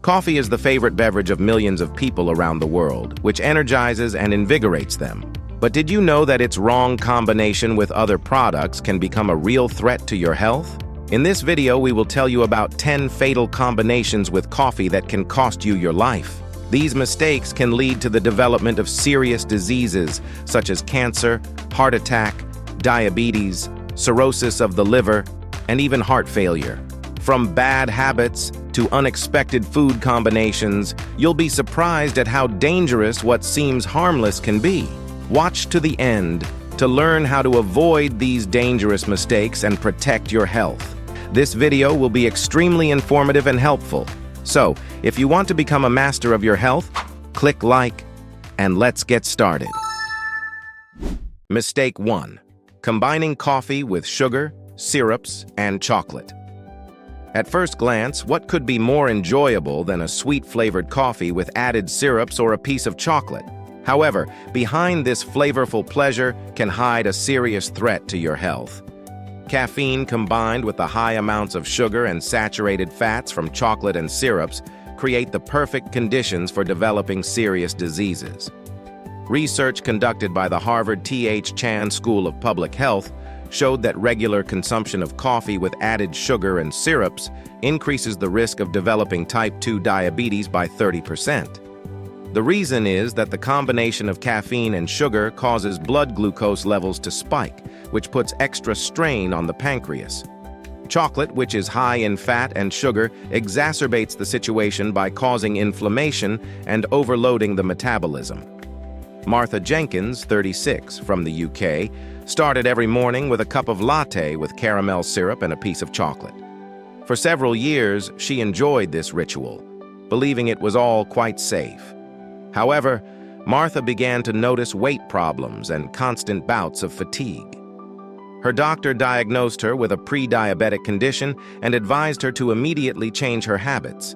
Coffee is the favorite beverage of millions of people around the world, which energizes and invigorates them. But did you know that its wrong combination with other products can become a real threat to your health? In this video, we will tell you about 10 fatal combinations with coffee that can cost you your life. These mistakes can lead to the development of serious diseases such as cancer, heart attack, diabetes, cirrhosis of the liver, and even heart failure. From bad habits to unexpected food combinations, you'll be surprised at how dangerous what seems harmless can be. Watch to the end to learn how to avoid these dangerous mistakes and protect your health. This video will be extremely informative and helpful. So, if you want to become a master of your health, click like, and let's get started. Mistake 1. Combining coffee with sugar, syrups, and chocolate. At first glance, what could be more enjoyable than a sweet-flavored coffee with added syrups or a piece of chocolate? However, behind this flavorful pleasure can hide a serious threat to your health. Caffeine combined with the high amounts of sugar and saturated fats from chocolate and syrups create the perfect conditions for developing serious diseases. Research conducted by the Harvard T.H. Chan School of Public Health showed that regular consumption of coffee with added sugar and syrups increases the risk of developing type 2 diabetes by 30%. The reason is that the combination of caffeine and sugar causes blood glucose levels to spike, which puts extra strain on the pancreas. Chocolate, which is high in fat and sugar, exacerbates the situation by causing inflammation and overloading the metabolism. Martha Jenkins, 36, from the UK, started every morning with a cup of latte with caramel syrup and a piece of chocolate. For several years, she enjoyed this ritual, believing it was all quite safe. However, Martha began to notice weight problems and constant bouts of fatigue. Her doctor diagnosed her with a pre-diabetic condition and advised her to immediately change her habits.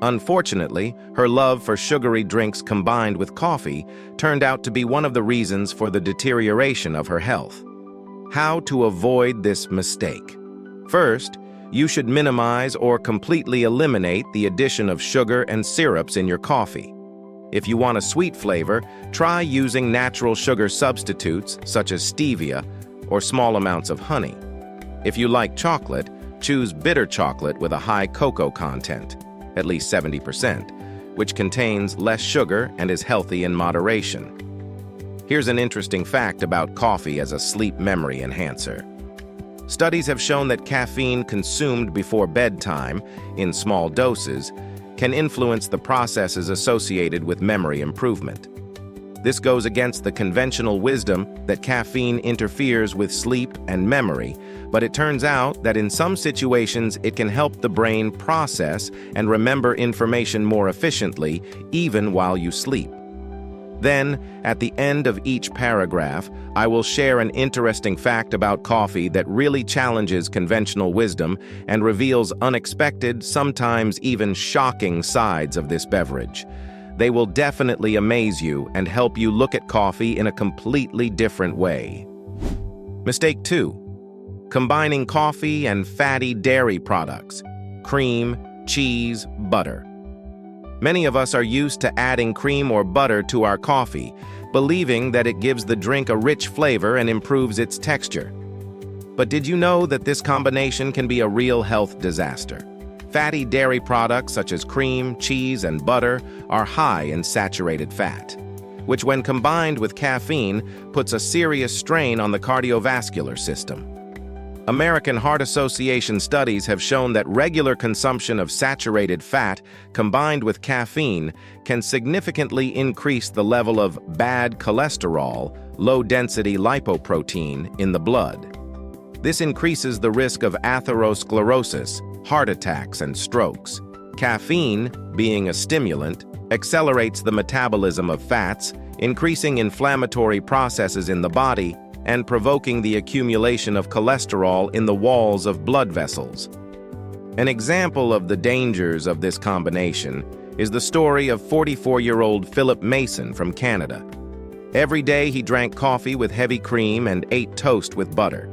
Unfortunately, her love for sugary drinks combined with coffee turned out to be one of the reasons for the deterioration of her health. How to avoid this mistake? First, you should minimize or completely eliminate the addition of sugar and syrups in your coffee. If you want a sweet flavor, try using natural sugar substitutes such as stevia or small amounts of honey. If you like chocolate, choose bitter chocolate with a high cocoa content, at least 70%, which contains less sugar and is healthy in moderation. Here's an interesting fact about coffee as a sleep memory enhancer. Studies have shown that caffeine consumed before bedtime, in small doses, can influence the processes associated with memory improvement. This goes against the conventional wisdom that caffeine interferes with sleep and memory, but it turns out that in some situations it can help the brain process and remember information more efficiently, even while you sleep. Then, at the end of each paragraph, I will share an interesting fact about coffee that really challenges conventional wisdom and reveals unexpected, sometimes even shocking sides of this beverage. They will definitely amaze you and help you look at coffee in a completely different way. Mistake 2. Combining coffee and fatty dairy products, cream, cheese, butter. Many of us are used to adding cream or butter to our coffee, believing that it gives the drink a rich flavor and improves its texture. But did you know that this combination can be a real health disaster? Fatty dairy products such as cream, cheese, and butter are high in saturated fat, which when combined with caffeine puts a serious strain on the cardiovascular system. American Heart Association studies have shown that regular consumption of saturated fat combined with caffeine can significantly increase the level of bad cholesterol, low-density lipoprotein, in the blood. This increases the risk of atherosclerosis, heart attacks, and strokes. Caffeine, being a stimulant, accelerates the metabolism of fats, increasing inflammatory processes in the body and provoking the accumulation of cholesterol in the walls of blood vessels. An example of the dangers of this combination is the story of 44-year-old Philip Mason from Canada. Every day he drank coffee with heavy cream and ate toast with butter.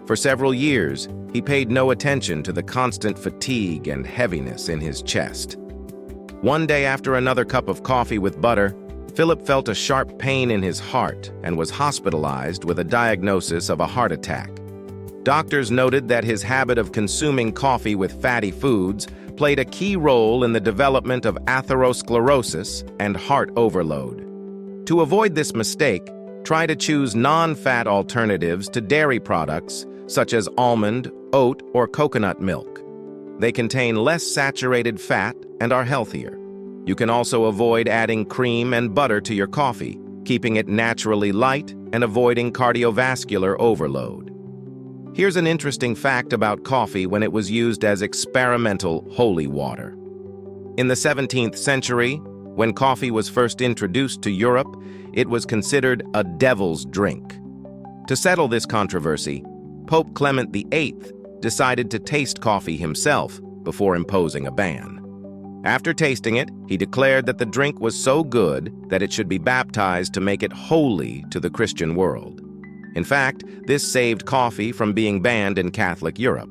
For several years, he paid no attention to the constant fatigue and heaviness in his chest. One day after another cup of coffee with butter, Philip felt a sharp pain in his heart and was hospitalized with a diagnosis of a heart attack. Doctors noted that his habit of consuming coffee with fatty foods played a key role in the development of atherosclerosis and heart overload. To avoid this mistake, try to choose non-fat alternatives to dairy products such as almond, oat, or coconut milk. They contain less saturated fat and are healthier. You can also avoid adding cream and butter to your coffee, keeping it naturally light and avoiding cardiovascular overload. Here's an interesting fact about coffee when it was used as experimental holy water. In the 17th century, when coffee was first introduced to Europe, it was considered a devil's drink. To settle this controversy, Pope Clement VIII decided to taste coffee himself before imposing a ban. After tasting it, he declared that the drink was so good that it should be baptized to make it holy to the Christian world. In fact, this saved coffee from being banned in Catholic Europe.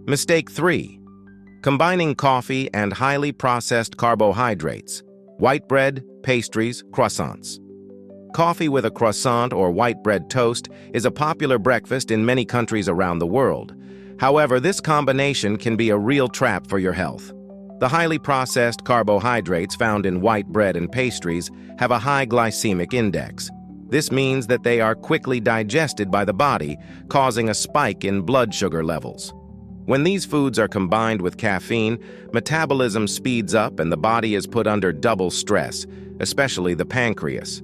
Mistake 3. Combining coffee and highly processed carbohydrates, white bread, pastries, croissants. Coffee with a croissant or white bread toast is a popular breakfast in many countries around the world. However, this combination can be a real trap for your health. The highly processed carbohydrates found in white bread and pastries have a high glycemic index. This means that they are quickly digested by the body, causing a spike in blood sugar levels. When these foods are combined with caffeine, metabolism speeds up and the body is put under double stress, especially the pancreas.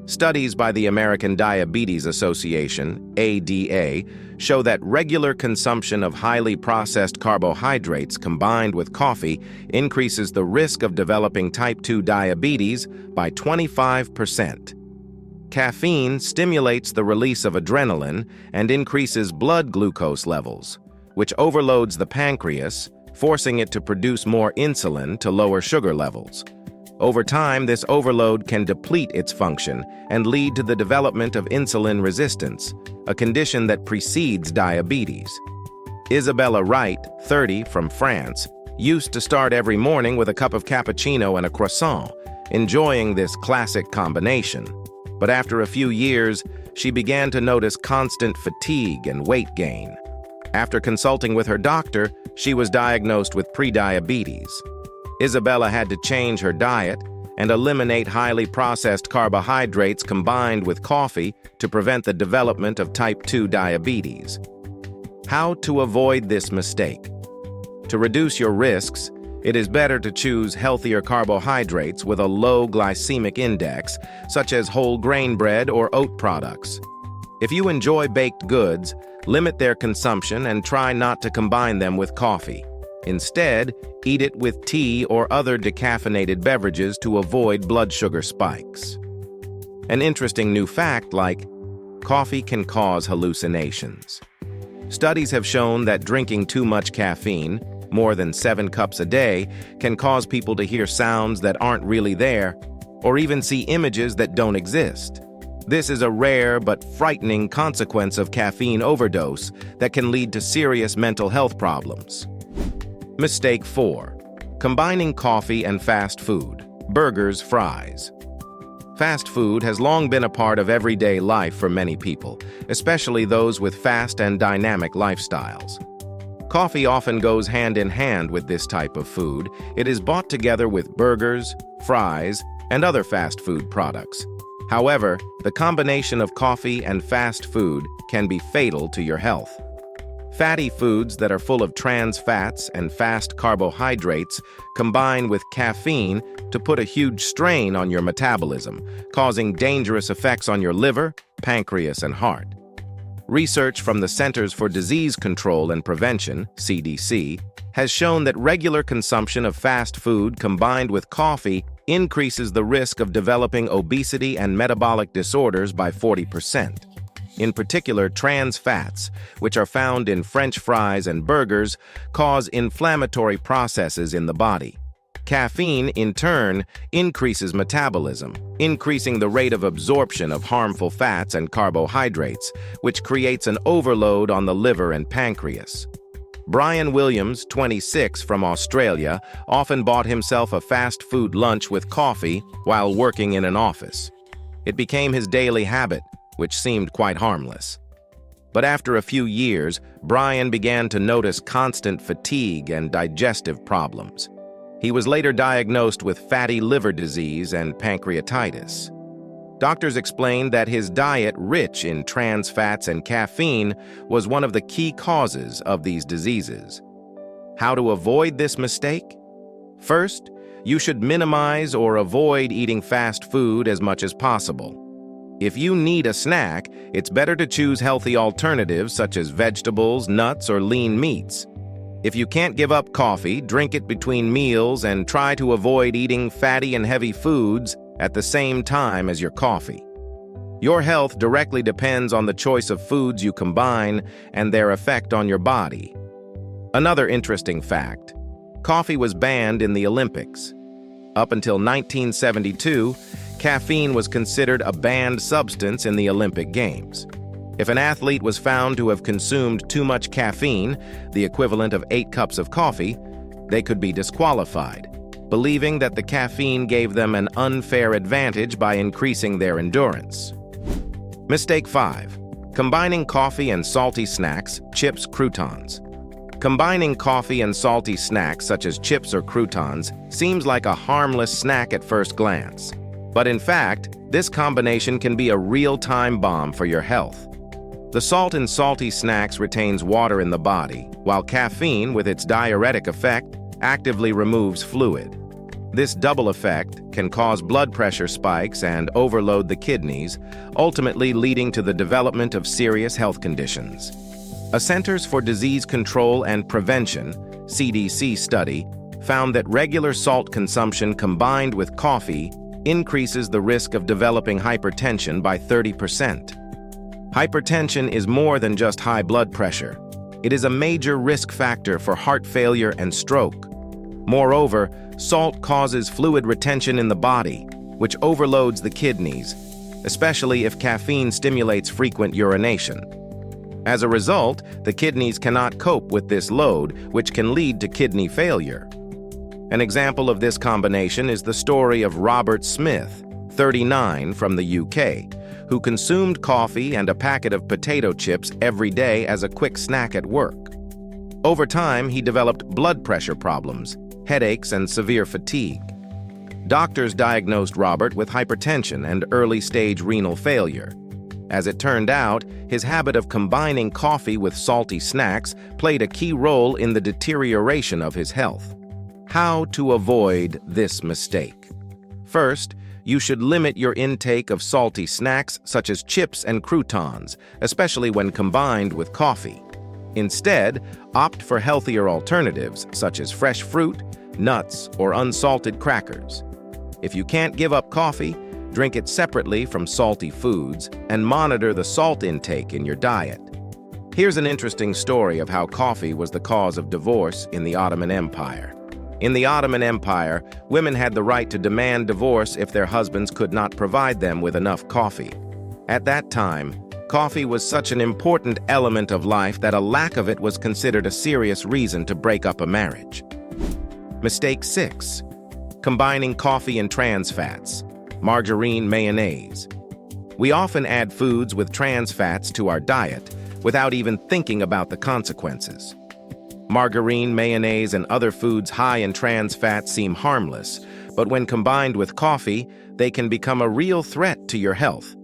Studies by the American Diabetes Association, ADA, show that regular consumption of highly processed carbohydrates combined with coffee increases the risk of developing type 2 diabetes by 25%. Caffeine stimulates the release of adrenaline and increases blood glucose levels, which overloads the pancreas, forcing it to produce more insulin to lower sugar levels. Over time, this overload can deplete its function and lead to the development of insulin resistance, a condition that precedes diabetes. Isabella Wright, 30, from France, used to start every morning with a cup of cappuccino and a croissant, enjoying this classic combination. But after a few years, she began to notice constant fatigue and weight gain. After consulting with her doctor, she was diagnosed with prediabetes. Isabella had to change her diet and eliminate highly processed carbohydrates combined with coffee to prevent the development of type 2 diabetes. How to avoid this mistake? To reduce your risks, it is better to choose healthier carbohydrates with a low glycemic index, such as whole grain bread or oat products. If you enjoy baked goods, limit their consumption and try not to combine them with coffee. Instead, eat it with tea or other decaffeinated beverages to avoid blood sugar spikes. An interesting new fact, like coffee can cause hallucinations. Studies have shown that drinking too much caffeine, more than 7 cups a day, can cause people to hear sounds that aren't really there, or even see images that don't exist. This is a rare but frightening consequence of caffeine overdose that can lead to serious mental health problems. Mistake 4. Combining coffee and fast food, burgers, fries. Fast food has long been a part of everyday life for many people, especially those with fast and dynamic lifestyles. Coffee often goes hand in hand with this type of food. It is bought together with burgers, fries, and other fast food products. However, the combination of coffee and fast food can be fatal to your health. Fatty foods that are full of trans fats and fast carbohydrates combine with caffeine to put a huge strain on your metabolism, causing dangerous effects on your liver, pancreas, and heart. Research from the Centers for Disease Control and Prevention, CDC, has shown that regular consumption of fast food combined with coffee increases the risk of developing obesity and metabolic disorders by 40%. In particular, trans fats, which are found in French fries and burgers, cause inflammatory processes in the body. Caffeine, in turn, increases metabolism, increasing the rate of absorption of harmful fats and carbohydrates, which creates an overload on the liver and pancreas. Brian Williams, 26, from Australia, often bought himself a fast food lunch with coffee while working in an office. It became his daily habit, which seemed quite harmless. But after a few years, Brian began to notice constant fatigue and digestive problems. He was later diagnosed with fatty liver disease and pancreatitis. Doctors explained that his diet, rich in trans fats and caffeine, was one of the key causes of these diseases. How to avoid this mistake? First, you should minimize or avoid eating fast food as much as possible. If you need a snack, it's better to choose healthy alternatives such as vegetables, nuts, or lean meats. If you can't give up coffee, drink it between meals and try to avoid eating fatty and heavy foods at the same time as your coffee. Your health directly depends on the choice of foods you combine and their effect on your body. Another interesting fact: coffee was banned in the Olympics. Up until 1972, caffeine was considered a banned substance in the Olympic Games. If an athlete was found to have consumed too much caffeine, the equivalent of 8 cups of coffee, they could be disqualified, believing that the caffeine gave them an unfair advantage by increasing their endurance. Mistake 5. Combining coffee and salty snacks, chips, croutons. Combining coffee and salty snacks such as chips or croutons seems like a harmless snack at first glance. But in fact, this combination can be a real time bomb for your health. The salt in salty snacks retains water in the body, while caffeine, with its diuretic effect, actively removes fluid. This double effect can cause blood pressure spikes and overload the kidneys, ultimately leading to the development of serious health conditions. A Centers for Disease Control and Prevention (CDC) study found that regular salt consumption combined with coffee increases the risk of developing hypertension by 30%. Hypertension is more than just high blood pressure. It is a major risk factor for heart failure and stroke. Moreover, salt causes fluid retention in the body, which overloads the kidneys, especially if caffeine stimulates frequent urination. As a result, the kidneys cannot cope with this load, which can lead to kidney failure. An example of this combination is the story of Robert Smith, 39, from the UK, who consumed coffee and a packet of potato chips every day as a quick snack at work. Over time, he developed blood pressure problems, headaches, and severe fatigue. Doctors diagnosed Robert with hypertension and early-stage renal failure. As it turned out, his habit of combining coffee with salty snacks played a key role in the deterioration of his health. How to avoid this mistake? First, you should limit your intake of salty snacks such as chips and croutons, especially when combined with coffee. Instead, opt for healthier alternatives such as fresh fruit, nuts, or unsalted crackers. If you can't give up coffee, drink it separately from salty foods and monitor the salt intake in your diet. Here's an interesting story of how coffee was the cause of divorce in the Ottoman Empire. In the Ottoman Empire, women had the right to demand divorce if their husbands could not provide them with enough coffee. At that time, coffee was such an important element of life that a lack of it was considered a serious reason to break up a marriage. Mistake 6. Combining coffee and trans fats, margarine, mayonnaise. We often add foods with trans fats to our diet without even thinking about the consequences. Margarine, mayonnaise, and other foods high in trans fats seem harmless, but when combined with coffee, they can become a real threat to your health.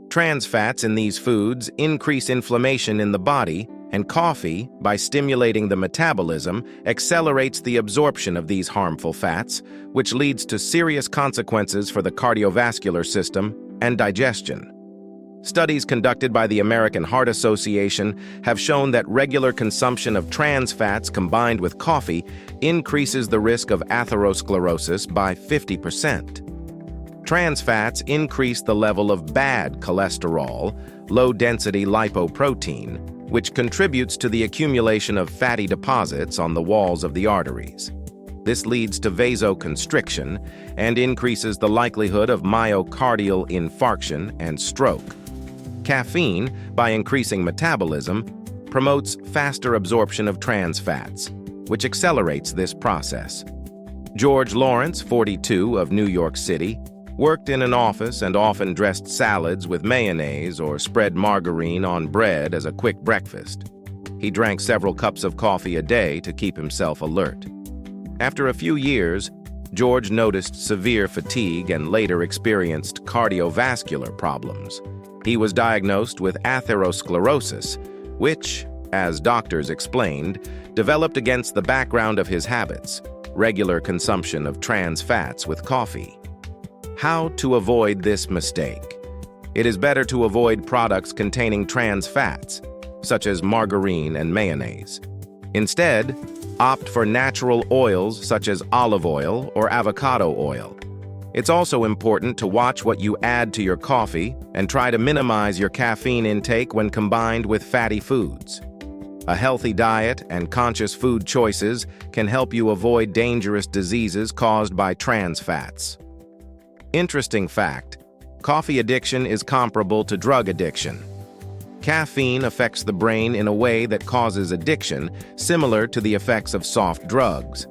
Trans fats in these foods increase inflammation in the body, and coffee, by stimulating the metabolism, accelerates the absorption of these harmful fats, which leads to serious consequences for the cardiovascular system and digestion. Studies conducted by the American Heart Association have shown that regular consumption of trans fats combined with coffee increases the risk of atherosclerosis by 50%. Trans fats increase the level of bad cholesterol, low-density lipoprotein, which contributes to the accumulation of fatty deposits on the walls of the arteries. This leads to vasoconstriction and increases the likelihood of myocardial infarction and stroke. Caffeine, by increasing metabolism, promotes faster absorption of trans fats, which accelerates this process. George Lawrence, 42, of New York City, worked in an office and often dressed salads with mayonnaise or spread margarine on bread as a quick breakfast. He drank several cups of coffee a day to keep himself alert. After a few years, George noticed severe fatigue and later experienced cardiovascular problems. He was diagnosed with atherosclerosis, which, as doctors explained, developed against the background of his habits, regular consumption of trans fats with coffee. How to avoid this mistake? It is better to avoid products containing trans fats, such as margarine and mayonnaise. Instead, opt for natural oils such as olive oil or avocado oil. It's also important to watch what you add to your coffee and try to minimize your caffeine intake when combined with fatty foods. A healthy diet and conscious food choices can help you avoid dangerous diseases caused by trans fats. Interesting fact: coffee addiction is comparable to drug addiction. Caffeine affects the brain in a way that causes addiction, similar to the effects of soft drugs.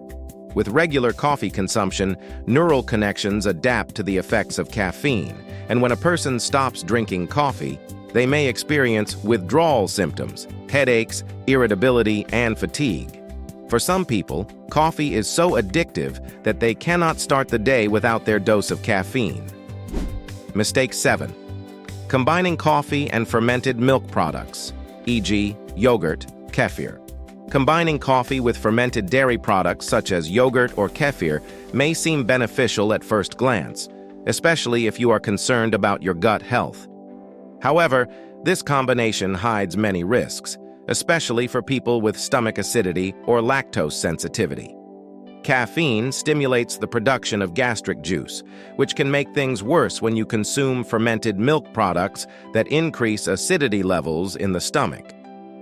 With regular coffee consumption, neural connections adapt to the effects of caffeine, and when a person stops drinking coffee, they may experience withdrawal symptoms, headaches, irritability, and fatigue. For some people, coffee is so addictive that they cannot start the day without their dose of caffeine. Mistake 7. Combining coffee and fermented milk products, e.g., yogurt, kefir. Combining coffee with fermented dairy products such as yogurt or kefir may seem beneficial at first glance, especially if you are concerned about your gut health. However, this combination hides many risks, especially for people with stomach acidity or lactose sensitivity. Caffeine stimulates the production of gastric juice, which can make things worse when you consume fermented milk products that increase acidity levels in the stomach.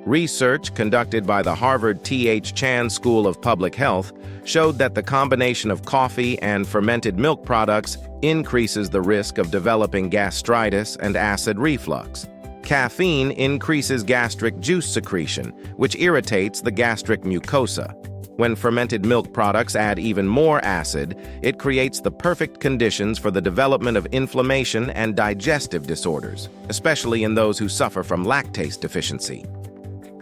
Research conducted by the Harvard T.H. Chan School of Public Health showed that the combination of coffee and fermented milk products increases the risk of developing gastritis and acid reflux. Caffeine increases gastric juice secretion, which irritates the gastric mucosa. When fermented milk products add even more acid, it creates the perfect conditions for the development of inflammation and digestive disorders, especially in those who suffer from lactase deficiency.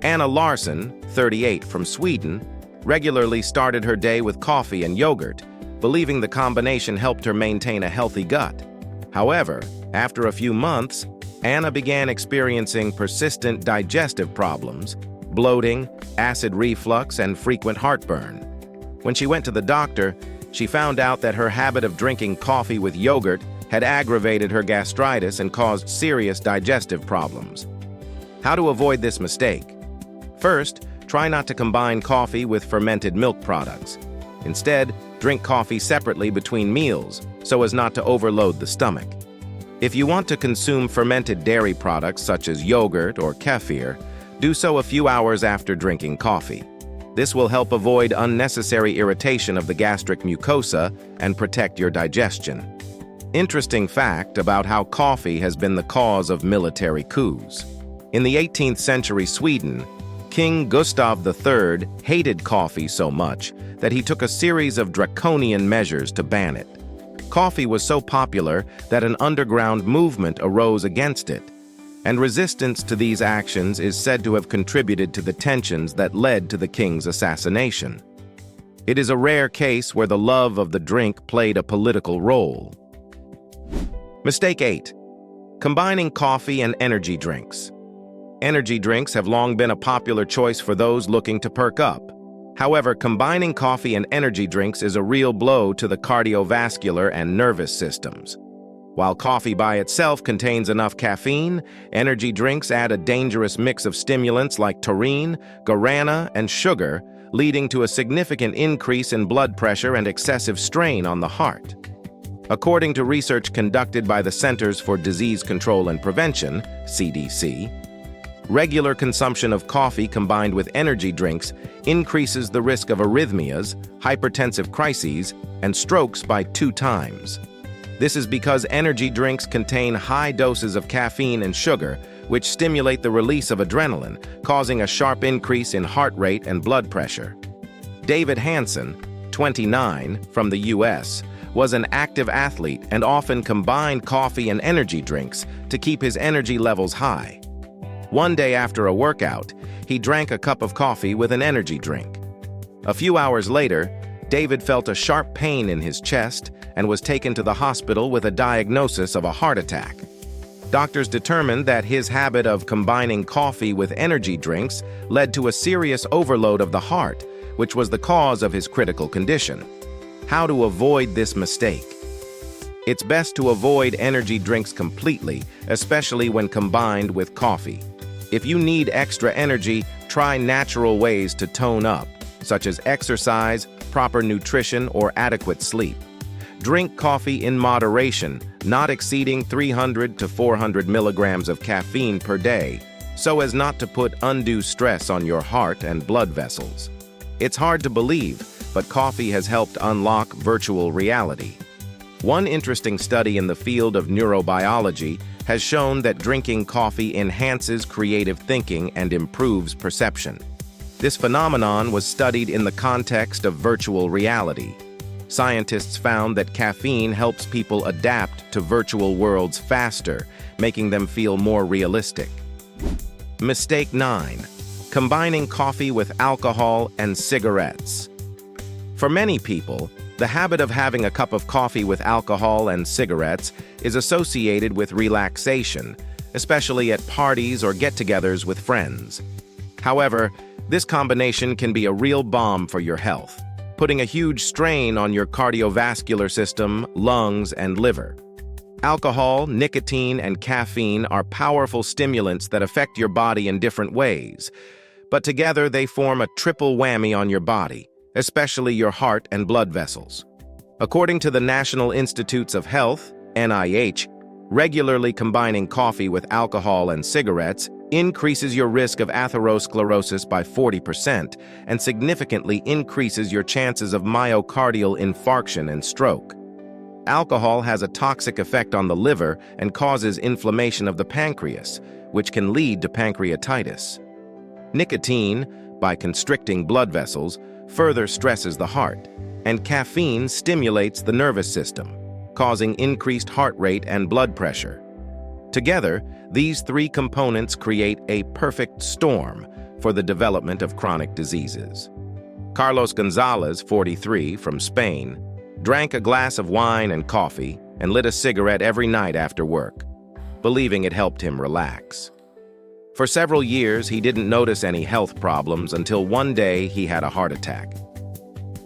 Anna Larsson, 38, from Sweden, regularly started her day with coffee and yogurt, believing the combination helped her maintain a healthy gut. However, after a few months, Anna began experiencing persistent digestive problems, bloating, acid reflux, and frequent heartburn. When she went to the doctor, she found out that her habit of drinking coffee with yogurt had aggravated her gastritis and caused serious digestive problems. How to avoid this mistake? First, try not to combine coffee with fermented milk products. Instead, drink coffee separately between meals so as not to overload the stomach. If you want to consume fermented dairy products such as yogurt or kefir, do so a few hours after drinking coffee. This will help avoid unnecessary irritation of the gastric mucosa and protect your digestion. Interesting fact about how coffee has been the cause of military coups. In the 18th century Sweden, King Gustav III hated coffee so much that he took a series of draconian measures to ban it. Coffee was so popular that an underground movement arose against it, and resistance to these actions is said to have contributed to the tensions that led to the king's assassination. It is a rare case where the love of the drink played a political role. Mistake 8. Combining coffee and energy drinks. Energy drinks have long been a popular choice for those looking to perk up. However, combining coffee and energy drinks is a real blow to the cardiovascular and nervous systems. While coffee by itself contains enough caffeine, energy drinks add a dangerous mix of stimulants like taurine, guarana, and sugar, leading to a significant increase in blood pressure and excessive strain on the heart. According to research conducted by the Centers for Disease Control and Prevention, CDC, regular consumption of coffee combined with energy drinks increases the risk of arrhythmias, hypertensive crises, and strokes by 2 times. This is because energy drinks contain high doses of caffeine and sugar, which stimulate the release of adrenaline, causing a sharp increase in heart rate and blood pressure. David Hansen, 29, from the U.S., was an active athlete and often combined coffee and energy drinks to keep his energy levels high. One day after a workout, he drank a cup of coffee with an energy drink. A few hours later, David felt a sharp pain in his chest and was taken to the hospital with a diagnosis of a heart attack. Doctors determined that his habit of combining coffee with energy drinks led to a serious overload of the heart, which was the cause of his critical condition. How to avoid this mistake? It's best to avoid energy drinks completely, especially when combined with coffee. If you need extra energy, try natural ways to tone up, such as exercise, proper nutrition, or adequate sleep. Drink coffee in moderation, not exceeding 300 to 400 milligrams of caffeine per day, so as not to put undue stress on your heart and blood vessels. It's hard to believe, but coffee has helped unlock virtual reality. One interesting study in the field of neurobiology has shown that drinking coffee enhances creative thinking and improves perception. This phenomenon was studied in the context of virtual reality. Scientists found that caffeine helps people adapt to virtual worlds faster, making them feel more realistic. Mistake 9. Combining coffee with alcohol and cigarettes. For many people, the habit of having a cup of coffee with alcohol and cigarettes is associated with relaxation, especially at parties or get-togethers with friends. However, this combination can be a real bomb for your health, putting a huge strain on your cardiovascular system, lungs, and liver. Alcohol, nicotine, and caffeine are powerful stimulants that affect your body in different ways, but together they form a triple whammy on your body, especially your heart and blood vessels. According to the National Institutes of Health, NIH, regularly combining coffee with alcohol and cigarettes increases your risk of atherosclerosis by 40% and significantly increases your chances of myocardial infarction and stroke. Alcohol has a toxic effect on the liver and causes inflammation of the pancreas, which can lead to pancreatitis. Nicotine, by constricting blood vessels, further stresses the heart, and caffeine stimulates the nervous system, causing increased heart rate and blood pressure. Together, these three components create a perfect storm for the development of chronic diseases. Carlos Gonzalez, 43, from Spain, drank a glass of wine and coffee and lit a cigarette every night after work, believing it helped him relax. For several years, he didn't notice any health problems until one day he had a heart attack.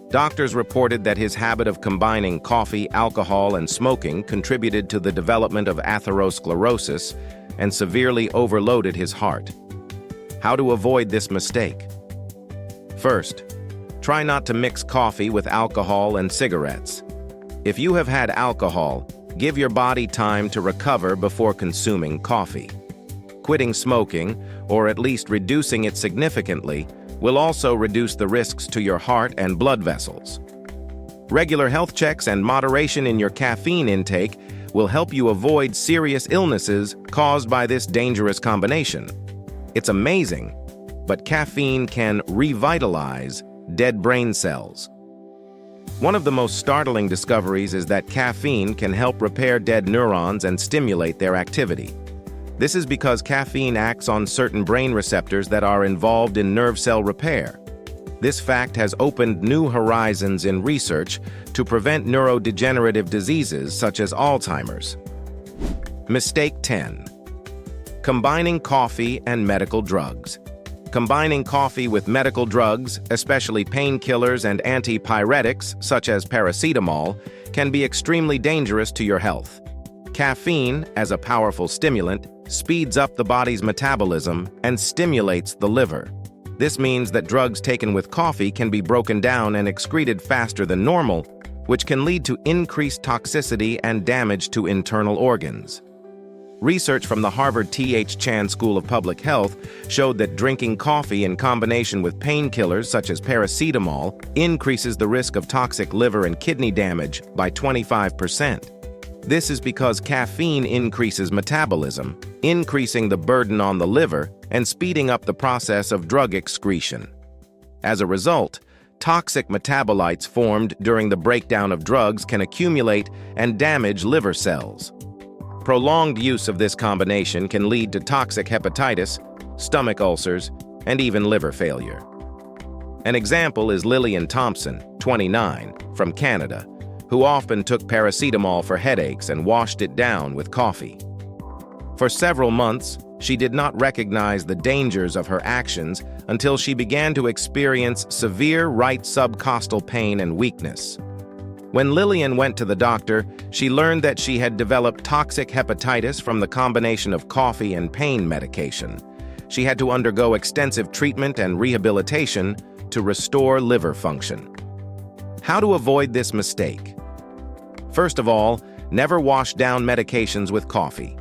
Doctors reported that his habit of combining coffee, alcohol, and smoking contributed to the development of atherosclerosis and severely overloaded his heart. How to avoid this mistake? First, try not to mix coffee with alcohol and cigarettes. If you have had alcohol, give your body time to recover before consuming coffee. Quitting smoking, or at least reducing it significantly, will also reduce the risks to your heart and blood vessels. Regular health checks and moderation in your caffeine intake will help you avoid serious illnesses caused by this dangerous combination. It's amazing, but caffeine can revitalize dead brain cells. One of the most startling discoveries is that caffeine can help repair dead neurons and stimulate their activity. This is because caffeine acts on certain brain receptors that are involved in nerve cell repair. This fact has opened new horizons in research to prevent neurodegenerative diseases such as Alzheimer's. Mistake 10. Combining coffee and medical drugs. Combining coffee with medical drugs, especially painkillers and antipyretics such as paracetamol, can be extremely dangerous to your health. Caffeine, as a powerful stimulant, speeds up the body's metabolism and stimulates the liver. This means that drugs taken with coffee can be broken down and excreted faster than normal, which can lead to increased toxicity and damage to internal organs. Research from the Harvard T.H. Chan School of Public Health showed that drinking coffee in combination with painkillers such as paracetamol increases the risk of toxic liver and kidney damage by 25%. This is because caffeine increases metabolism, increasing the burden on the liver and speeding up the process of drug excretion. As a result, toxic metabolites formed during the breakdown of drugs can accumulate and damage liver cells. Prolonged use of this combination can lead to toxic hepatitis, stomach ulcers, and even liver failure. An example is Lillian Thompson, 29, from Canada, who often took paracetamol for headaches and washed it down with coffee. For several months, she did not recognize the dangers of her actions until she began to experience severe right subcostal pain and weakness. When Lillian went to the doctor, she learned that she had developed toxic hepatitis from the combination of coffee and pain medication. She had to undergo extensive treatment and rehabilitation to restore liver function. How to avoid this mistake? First of all, never wash down medications with coffee.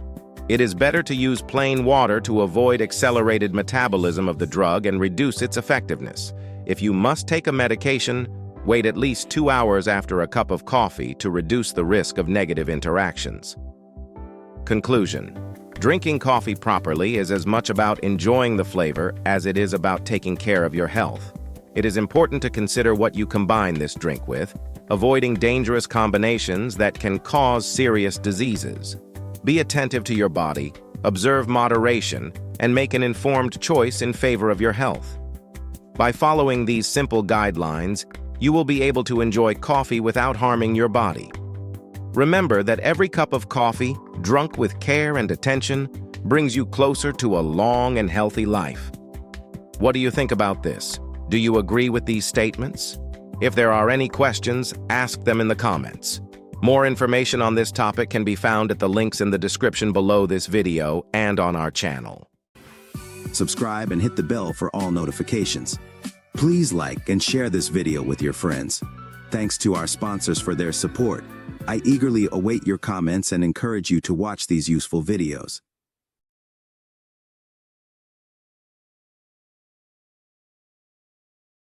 It is better to use plain water to avoid accelerated metabolism of the drug and reduce its effectiveness. If you must take a medication, wait at least 2 hours after a cup of coffee to reduce the risk of negative interactions. Conclusion: drinking coffee properly is as much about enjoying the flavor as it is about taking care of your health. It is important to consider what you combine this drink with, avoiding dangerous combinations that can cause serious diseases. Be attentive to your body, observe moderation, and make an informed choice in favor of your health. By following these simple guidelines, you will be able to enjoy coffee without harming your body. Remember that every cup of coffee, drunk with care and attention, brings you closer to a long and healthy life. What do you think about this? Do you agree with these statements? If there are any questions, ask them in the comments. More information on this topic can be found at the links in the description below this video and on our channel. Subscribe and hit the bell for all notifications. Please like and share this video with your friends. Thanks to our sponsors for their support. I eagerly await your comments and encourage you to watch these useful videos.